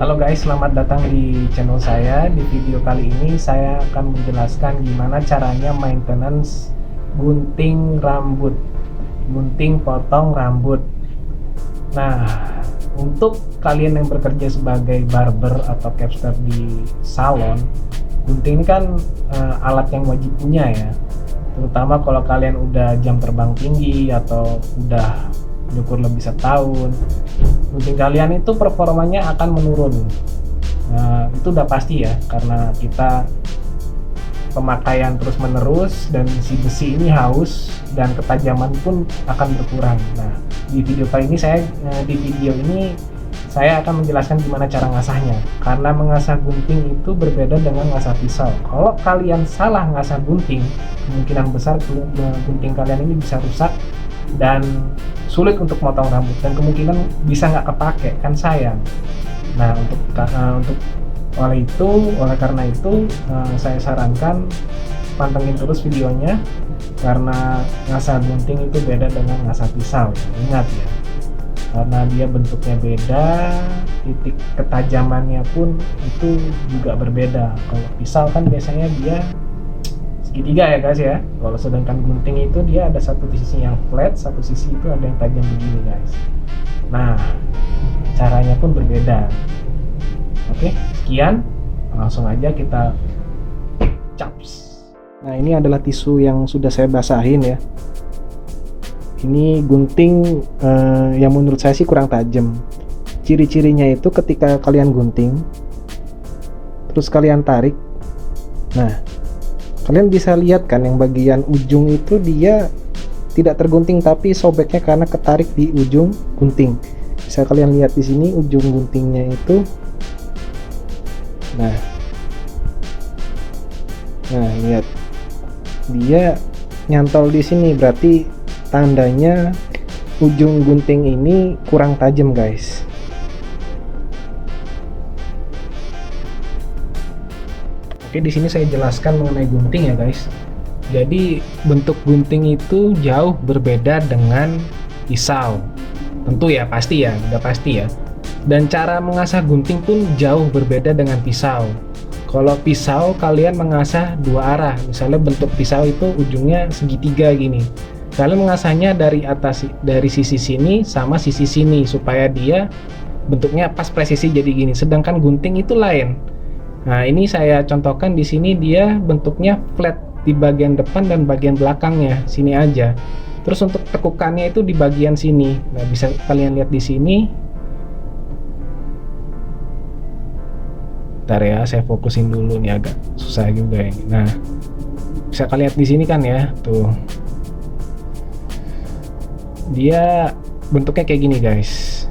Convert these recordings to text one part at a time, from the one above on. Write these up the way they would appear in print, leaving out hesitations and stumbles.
Halo guys, selamat datang di channel saya. Di video kali ini saya akan menjelaskan gimana caranya maintenance gunting rambut, gunting potong rambut. Nah, untuk kalian yang bekerja sebagai barber atau capster di salon, gunting ini kan alat yang wajib punya ya. Terutama kalau kalian udah jam terbang tinggi atau udah ukur lebih setahun, gunting kalian itu performanya akan menurun. Nah, itu udah pasti ya, karena kita pemakaian terus menerus dan si besi ini haus dan ketajaman pun akan berkurang. Nah, di video ini saya akan menjelaskan gimana cara ngasahnya, karena mengasah gunting itu berbeda dengan ngasah pisau. Kalau kalian salah ngasah gunting, kemungkinan besar gunting kalian ini bisa rusak dan sulit untuk motong rambut, dan kemungkinan bisa nggak kepake, kan sayang. Nah, oleh karena itu saya sarankan pantengin terus videonya, karena ngasah gunting itu beda dengan ngasah pisau. Ingat ya, karena dia bentuknya beda, titik ketajamannya pun itu juga berbeda. Kalau pisau kan biasanya dia segitiga ya guys ya, kalau sedangkan gunting itu dia ada satu sisi yang flat, satu sisi itu ada yang tajam begini guys. Nah, caranya pun berbeda. Oke, sekian, langsung aja kita caps. Nah, ini adalah tisu yang sudah saya basahin ya. Ini gunting yang menurut saya sih kurang tajam. Ciri-cirinya itu ketika kalian gunting terus kalian tarik, nah kalian bisa lihat kan yang bagian ujung itu dia tidak tergunting tapi sobeknya karena ketarik di ujung gunting. Bisa kalian lihat di sini ujung guntingnya itu. Nah, lihat dia nyantol di sini, berarti tandanya ujung gunting ini kurang tajam guys. Oke, di sini saya jelaskan mengenai gunting ya guys. Jadi bentuk gunting itu jauh berbeda dengan pisau. Tentu ya, pasti ya, udah pasti ya. Dan cara mengasah gunting pun jauh berbeda dengan pisau. Kalau pisau kalian mengasah dua arah, misalnya bentuk pisau itu ujungnya segitiga gini. Kalian mengasahnya dari atas, dari sisi sini sama sisi sini supaya dia bentuknya pas presisi jadi gini. Sedangkan gunting itu lain. Nah, ini saya contohkan di sini dia bentuknya flat di bagian depan dan bagian belakangnya, sini aja. Terus untuk tekukannya itu di bagian sini. Nah, bisa kalian lihat di sini. Bentar ya, saya fokusin dulu nih, agak susah juga ini. Nah, bisa kalian lihat di sini kan ya, tuh. Dia bentuknya kayak gini, guys.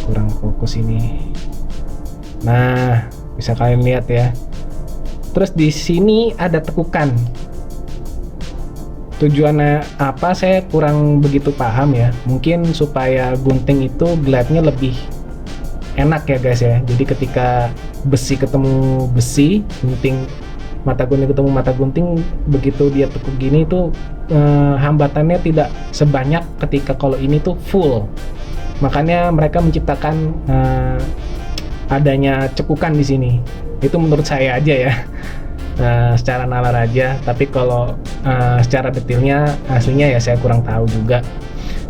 Kurang fokus ini. Nah, bisa kalian lihat ya. Terus di sini ada tekukan. Tujuannya apa saya kurang begitu paham ya. Mungkin supaya gunting itu glide-nya lebih enak ya guys ya. Jadi ketika besi ketemu besi, mata gunting ketemu mata gunting, begitu dia tekuk gini tuh hambatannya tidak sebanyak ketika kalau ini tuh full. Makanya mereka menciptakan adanya cekukan di sini. Itu menurut saya aja ya, secara nalar aja. Tapi kalau secara detailnya aslinya ya saya kurang tahu juga.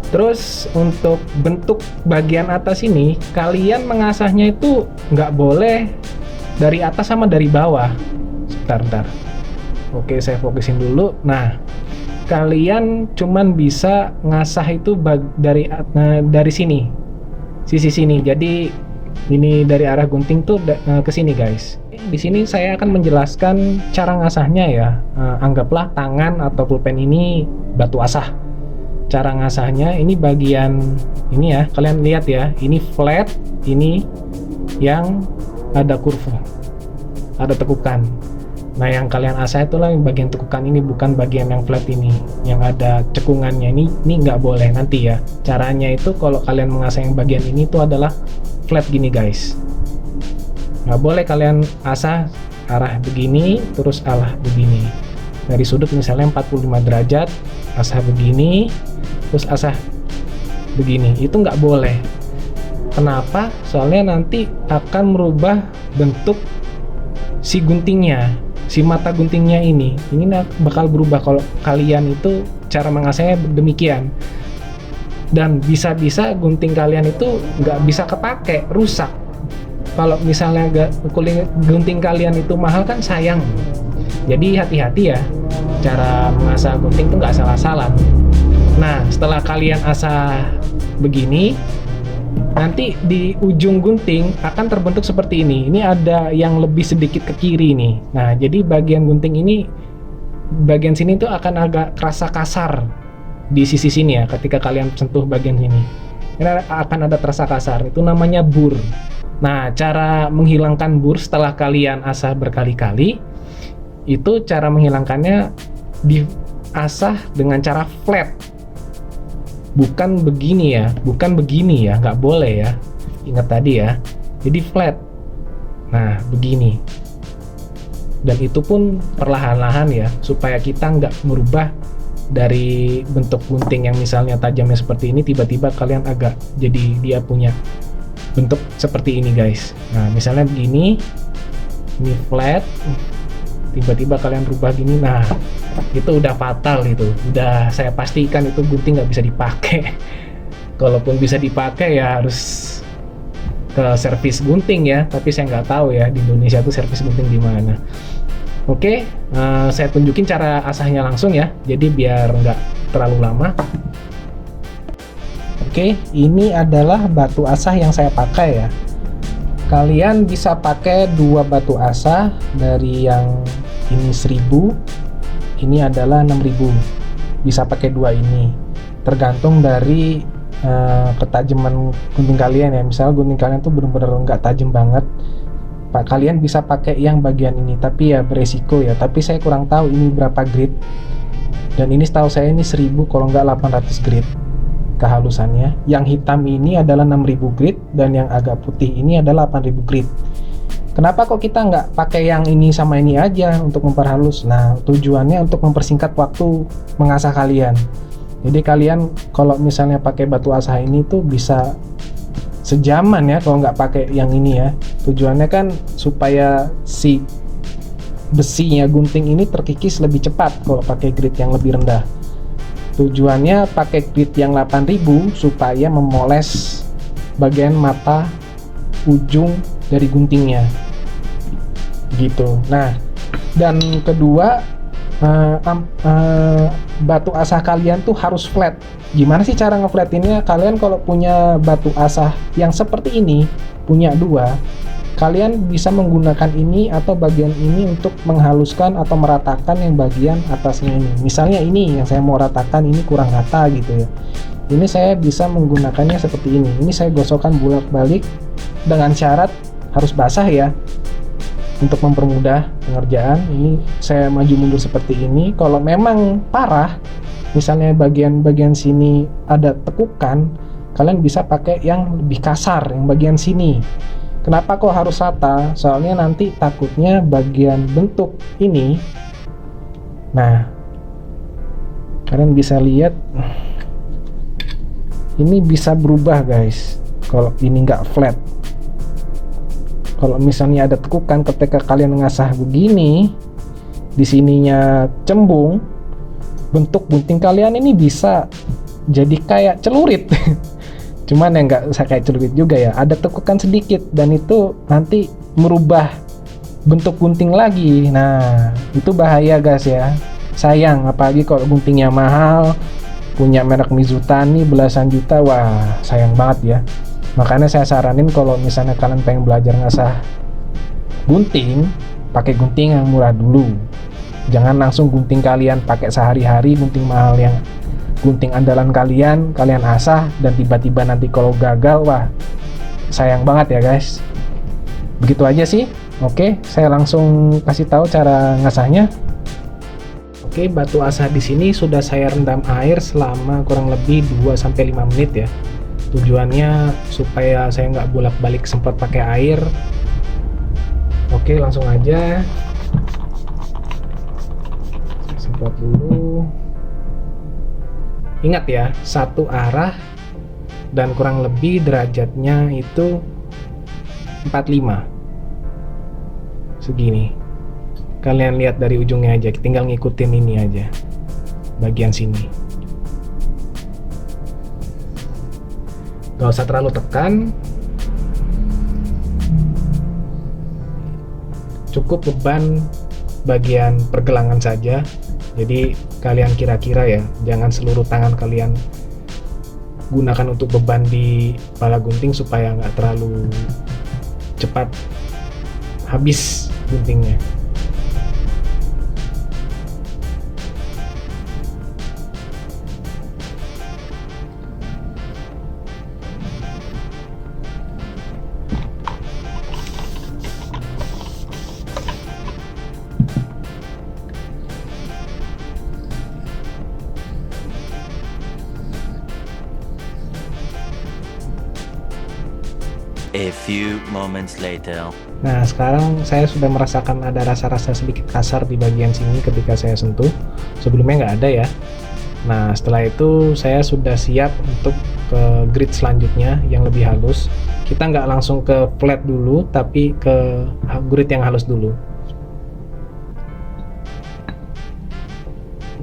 Terus untuk bentuk bagian atas ini, kalian mengasahnya itu nggak boleh dari atas sama dari bawah. Bentar. Oke, saya fokusin dulu. Nah, kalian cuman bisa ngasah itu dari sini, sisi sini. Jadi ini dari arah gunting tuh ke sini guys. Di sini saya akan menjelaskan cara ngasahnya ya. Anggaplah tangan atau pulpen ini batu asah. Cara ngasahnya ini bagian ini ya, kalian lihat ya, ini flat, ini yang ada kurva, ada tekukan. Nah, yang kalian asah itulah yang bagian tekukan ini, bukan bagian yang flat ini, yang ada cekungannya. Ini nggak boleh nanti ya. Caranya itu kalau kalian mengasah yang bagian ini itu adalah flat gini guys. Nggak boleh kalian asah arah begini, terus arah begini. Dari sudut misalnya 45 derajat, asah begini, terus asah begini. Itu nggak boleh. Kenapa? Soalnya nanti akan merubah bentuk si guntingnya, si mata guntingnya ini bakal berubah kalau kalian itu cara mengasahnya demikian. Dan bisa-bisa gunting kalian itu nggak bisa kepake, rusak. Kalau misalnya gunting kalian itu mahal kan sayang. Jadi hati-hati ya, cara mengasah gunting itu nggak salah-salah. Nah, setelah kalian asah begini, nanti di ujung gunting akan terbentuk seperti ini. Ini ada yang lebih sedikit ke kiri nih. Nah, jadi bagian gunting ini, bagian sini tuh akan agak kerasa kasar di sisi sini ya. Ketika kalian sentuh bagian sini, ini akan ada terasa kasar. Itu namanya bur. Nah, cara menghilangkan bur setelah kalian asah berkali-kali, itu cara menghilangkannya diasah dengan cara flat. Bukan begini ya, nggak boleh ya. Ingat tadi ya, jadi flat. Nah, begini. Dan itu pun perlahan-lahan ya, supaya kita nggak merubah dari bentuk gunting yang misalnya tajamnya seperti ini, tiba-tiba kalian agak jadi dia punya bentuk seperti ini guys. Nah, misalnya begini, ini flat, tiba-tiba kalian rubah gini, nah itu udah fatal, itu udah saya pastikan itu gunting nggak bisa dipakai. Kalaupun bisa dipakai ya harus ke servis gunting ya, tapi saya nggak tahu ya di Indonesia tuh servis gunting di mana. Oke, saya tunjukin cara asahnya langsung ya, jadi biar nggak terlalu lama. Oke, ini adalah batu asah yang saya pakai ya. Kalian bisa pakai 2 batu asah, dari yang ini 1000, ini adalah 6000. Bisa pakai 2 ini, tergantung dari ketajaman gunting kalian ya. Misalnya gunting kalian tuh bener-bener nggak tajam banget, kalian bisa pakai yang bagian ini, tapi ya beresiko ya. Tapi saya kurang tahu ini berapa grit, dan ini setahu saya ini 1000 kalau nggak 800 grit kehalusannya. Yang hitam ini adalah 6000 grit, dan yang agak putih ini adalah 8000 grit. Kenapa kok kita nggak pakai yang ini sama ini aja untuk memperhalus? Nah, tujuannya untuk mempersingkat waktu mengasah kalian. Jadi kalian kalau misalnya pakai batu asah ini tuh bisa sejaman ya kalau nggak pakai yang ini ya. Tujuannya kan supaya si besinya gunting ini terkikis lebih cepat kalau pakai grit yang lebih rendah. Tujuannya pakai grit yang 8000 supaya memoles bagian mata ujung dari guntingnya gitu. Nah, dan kedua, batu asah kalian tuh harus flat. Gimana sih cara ngeflatinnya? Kalian kalau punya batu asah yang seperti ini, punya 2, kalian bisa menggunakan ini atau bagian ini untuk menghaluskan atau meratakan yang bagian atasnya ini. Misalnya ini yang saya mau ratakan, ini kurang rata gitu ya. Ini saya bisa menggunakannya seperti ini. Ini saya gosokkan bolak-balik dengan syarat harus basah ya, untuk mempermudah pengerjaan. Ini saya maju mundur seperti ini. Kalau memang parah, misalnya bagian-bagian sini ada tekukan, kalian bisa pakai yang lebih kasar, yang bagian sini. Kenapa kok harus rata? Soalnya nanti takutnya bagian bentuk ini, nah kalian bisa lihat ini bisa berubah guys kalau ini nggak flat. Kalau misalnya ada tekukan ketika kalian ngasah begini, di sininya cembung, bentuk gunting kalian ini bisa jadi kayak celurit. Cuman yang nggak usah kayak celurit juga ya, ada tekukan sedikit dan itu nanti merubah bentuk gunting lagi. Nah, itu bahaya guys ya. Sayang, apalagi kalau guntingnya mahal, punya merek Mizutani belasan juta, wah sayang banget ya. Makanya saya saranin kalau misalnya kalian pengen belajar ngasah gunting, pakai gunting yang murah dulu. Jangan langsung gunting kalian pakai sehari-hari, gunting mahal yang gunting andalan kalian asah dan tiba-tiba nanti kalau gagal, wah sayang banget ya guys. Begitu aja sih. Oke, saya langsung kasih tahu cara ngasahnya. Oke, batu asah di sini sudah saya rendam air selama kurang lebih 2-5 menit ya. Tujuannya supaya saya nggak bolak-balik sempat pakai air. Oke, langsung aja saya semprot dulu. Ingat ya, satu arah dan kurang lebih derajatnya itu 45 segini. Kalian lihat dari ujungnya aja, tinggal ngikutin ini aja bagian sini. Gak usah terlalu tekan, cukup beban bagian pergelangan saja. Jadi kalian kira-kira ya, jangan seluruh tangan kalian gunakan untuk beban di pala gunting supaya nggak terlalu cepat habis guntingnya. A few moments later. Nah, sekarang saya sudah merasakan ada rasa-rasa sedikit kasar di bagian sini ketika saya sentuh. Sebelumnya nggak ada ya. Nah, setelah itu saya sudah siap untuk ke grid selanjutnya yang lebih halus. Kita nggak langsung ke flat dulu, tapi ke grid yang halus dulu.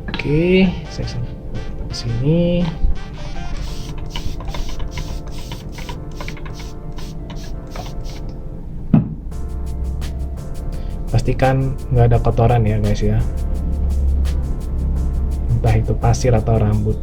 Oke, saya ke sini. Pastikan nggak ada kotoran ya guys ya, entah itu pasir atau rambut.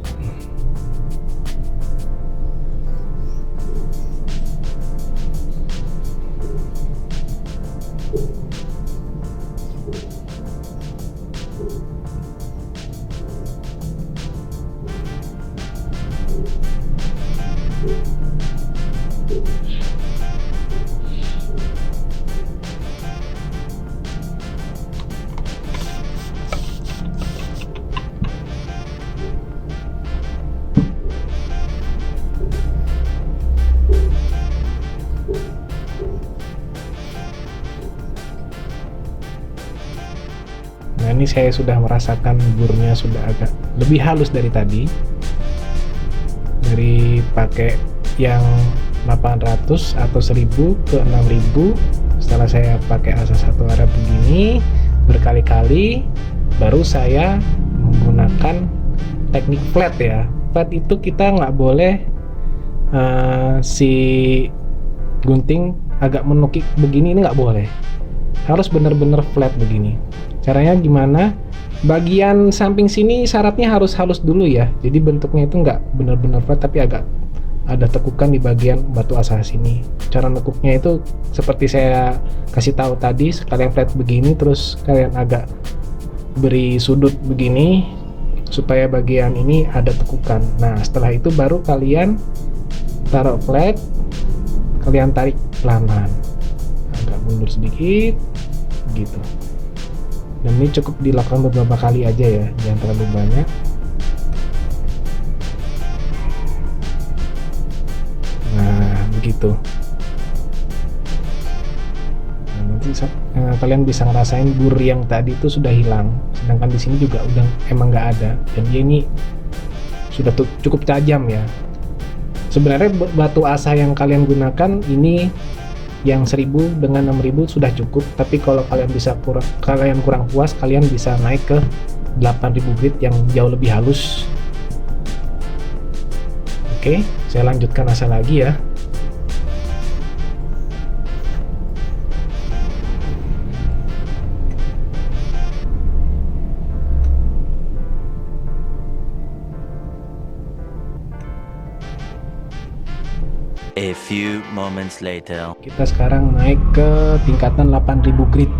Nah, ini saya sudah merasakan burnya sudah agak lebih halus dari tadi. Dari pakai yang 800 atau 1000 ke 6000, setelah saya pakai asa satu arah begini berkali-kali, baru saya menggunakan teknik flat ya. Flat itu kita nggak boleh si gunting agak menukik begini, ini nggak boleh. Harus benar-benar flat begini. Caranya gimana? Bagian samping sini syaratnya harus halus dulu ya. Jadi bentuknya itu nggak benar-benar flat, tapi agak ada tekukan di bagian batu asa sini. Cara nekuknya itu seperti saya kasih tahu tadi, sekalian flat begini, terus kalian agak beri sudut begini supaya bagian ini ada tekukan. Nah, setelah itu baru kalian taruh flat, kalian tarik pelan-pelan, agak mundur sedikit gitu. Dan ini cukup dilakukan beberapa kali aja ya, jangan terlalu banyak. Nah, begitu. Nah, nanti kalian bisa ngerasain bur yang tadi itu sudah hilang, sedangkan di sini juga udah emang nggak ada. Dan dia ini sudah cukup tajam ya. Sebenarnya batu asa yang kalian gunakan ini yang 1000 dengan 6000 sudah cukup, tapi kalau kalian kurang puas, kalian bisa naik ke 8000 grit yang jauh lebih halus. Oke, saya lanjutkan asa lagi ya. A few moments later. Kita sekarang naik ke tingkatan 8000 grit.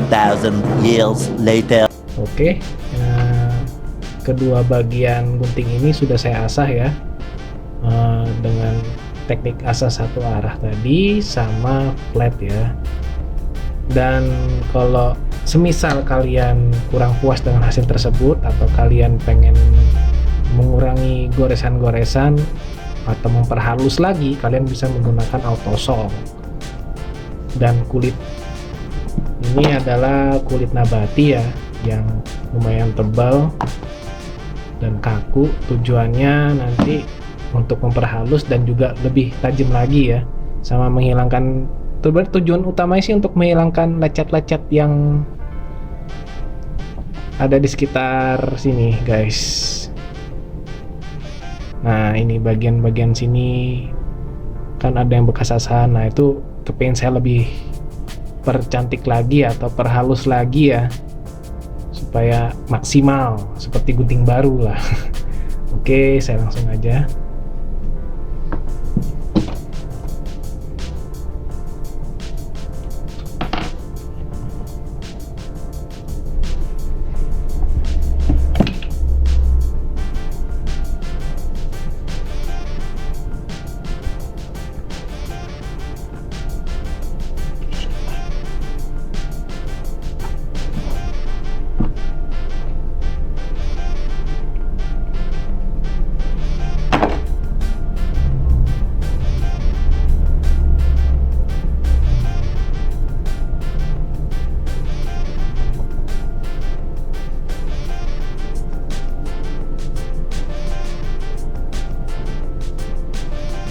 Thousand years later. Oke, kedua bagian gunting ini sudah saya asah ya, dengan teknik asah satu arah tadi sama flat ya. Dan kalau semisal kalian kurang puas dengan hasil tersebut atau kalian pengen mengurangi goresan-goresan atau memperhalus lagi, kalian bisa menggunakan autosol. Dan kulit ini adalah kulit nabati ya, yang lumayan tebal dan kaku. Tujuannya nanti untuk memperhalus dan juga lebih tajam lagi ya, sama menghilangkan, tujuan utamanya sih untuk menghilangkan lecet-lecet yang ada di sekitar sini guys. Nah ini bagian-bagian sini kan ada yang bekas asahan, nah itu kepingin saya lebih percantik lagi atau perhalus lagi ya, supaya maksimal seperti gunting baru lah. Oke, saya langsung aja.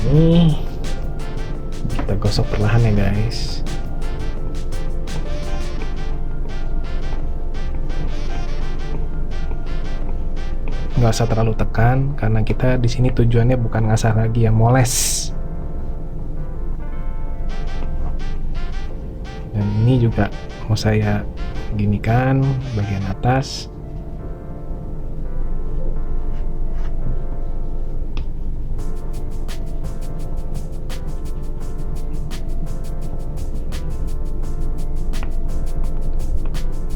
Ini kita gosok perlahan ya guys. Nggak usah terlalu tekan karena kita di sini tujuannya bukan ngasah lagi ya, moles. Dan ini juga mau saya ginikan bagian atas.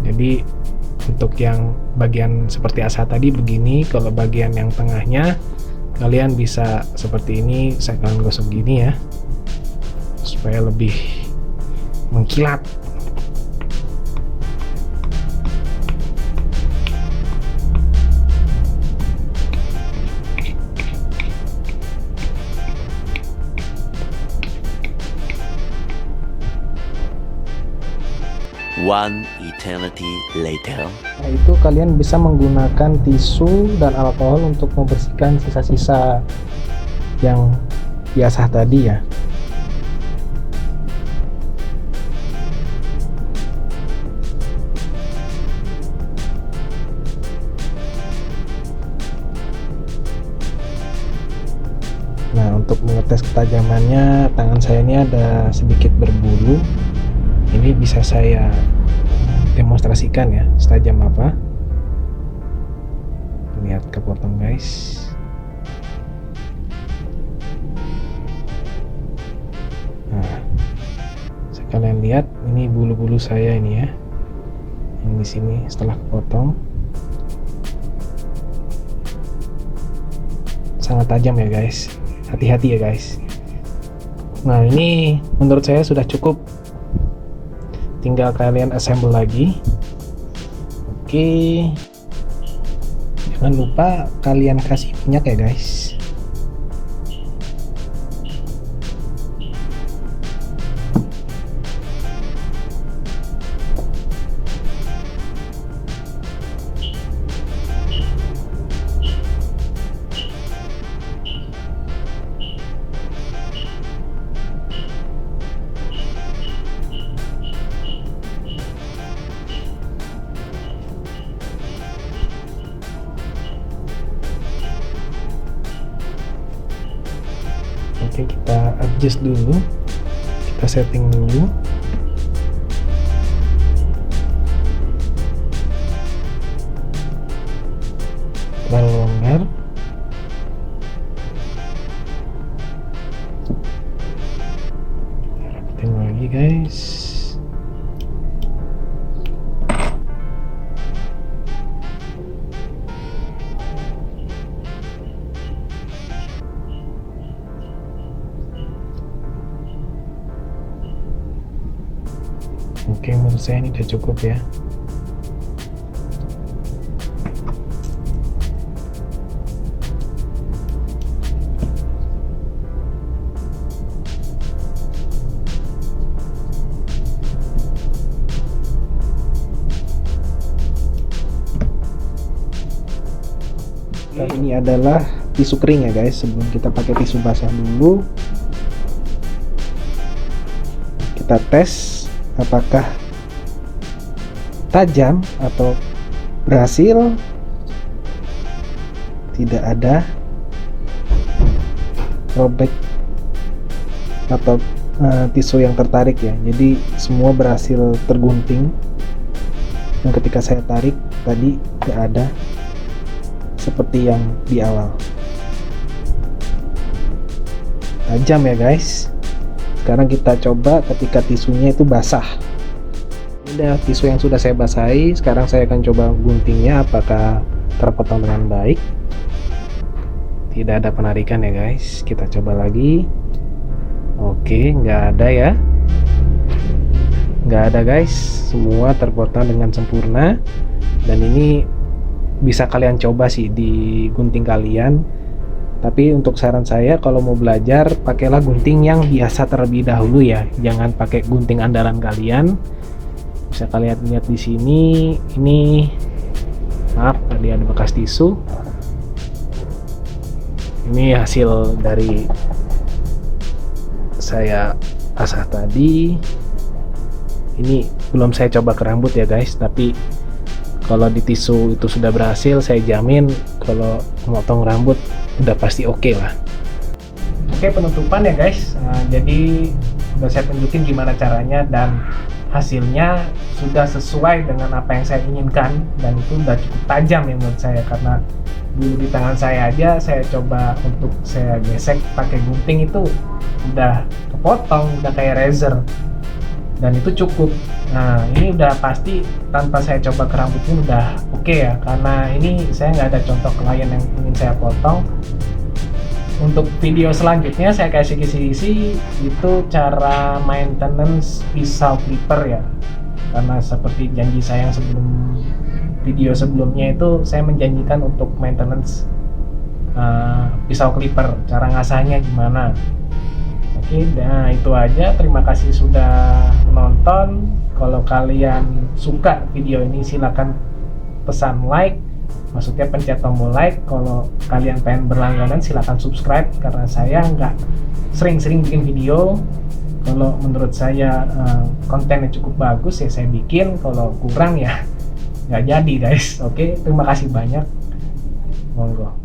Jadi untuk yang bagian seperti asah tadi begini, kalau bagian yang tengahnya kalian bisa seperti ini, saya akan gosok gini ya, supaya lebih mengkilat. One eternity later. Nah itu kalian bisa menggunakan tisu dan alkohol untuk membersihkan sisa-sisa yang diasah tadi ya. Nah untuk mengetes ketajamannya, tangan saya ini ada sedikit berbulu. Ini bisa saya demonstrasikan ya, setajam apa. Lihat kepotong guys. Nah, kalian lihat ini bulu-bulu saya ini ya, yang di sini setelah kepotong sangat tajam ya guys. Hati-hati ya guys. Nah ini menurut saya sudah cukup. Tinggal kalian assemble lagi. Oke, jangan lupa kalian kasih minyak ya guys. Oke, kita adjust dulu, kita setting dulu. Terlalu longgar. Rapetin lagi guys. menurut saya ini udah cukup ya. Dan ini adalah tisu kering ya guys. Sebelum kita pakai tisu basah dulu, kita tes apakah tajam atau berhasil. Tidak ada robek atau tisu yang tertarik ya, jadi semua berhasil tergunting. Dan ketika saya tarik tadi tidak ada seperti yang di awal. Tajam ya guys. Sekarang kita coba ketika tisunya itu basah. Ini udah tisu yang sudah saya basahi. Sekarang saya akan coba guntingnya apakah terpotong dengan baik. Tidak ada penarikan ya guys. Kita coba lagi. Oke, nggak ada ya. Nggak ada guys. Semua terpotong dengan sempurna. Dan ini bisa kalian coba sih di gunting kalian. Tapi untuk saran saya, kalau mau belajar pakailah gunting yang biasa terlebih dahulu ya. Jangan pakai gunting andalan kalian. Bisa kalian lihat di sini, ini maaf tadi ada bekas tisu. Ini hasil dari saya asah tadi. Ini belum saya coba ke rambut ya guys, tapi kalau di tisu itu sudah berhasil, saya jamin kalau memotong rambut udah pasti oke lah. Oke, penutupan ya guys. Jadi udah saya tunjukin gimana caranya dan hasilnya sudah sesuai dengan apa yang saya inginkan, dan itu udah cukup tajam ya menurut saya, karena dulu di tangan saya aja saya coba untuk saya gesek pakai gunting itu udah kepotong, udah kayak razor, dan itu cukup. Nah ini udah pasti tanpa saya coba ke rambut pun udah oke ya, karena ini saya nggak ada contoh klien yang ingin saya potong. Untuk video selanjutnya saya kasih kisi-kisi itu cara maintenance pisau clipper ya, karena seperti janji saya yang sebelum video sebelumnya itu saya menjanjikan untuk maintenance pisau clipper, cara ngasahnya gimana. Oke, nah itu aja. Terima kasih sudah menonton. Kalau kalian suka video ini silahkan pesan like, maksudnya pencet tombol like. Kalau kalian pengen berlangganan silahkan subscribe, karena saya nggak sering-sering bikin video. Kalau menurut saya kontennya cukup bagus ya saya bikin, kalau kurang ya nggak jadi guys. Oke, terima kasih banyak, monggo.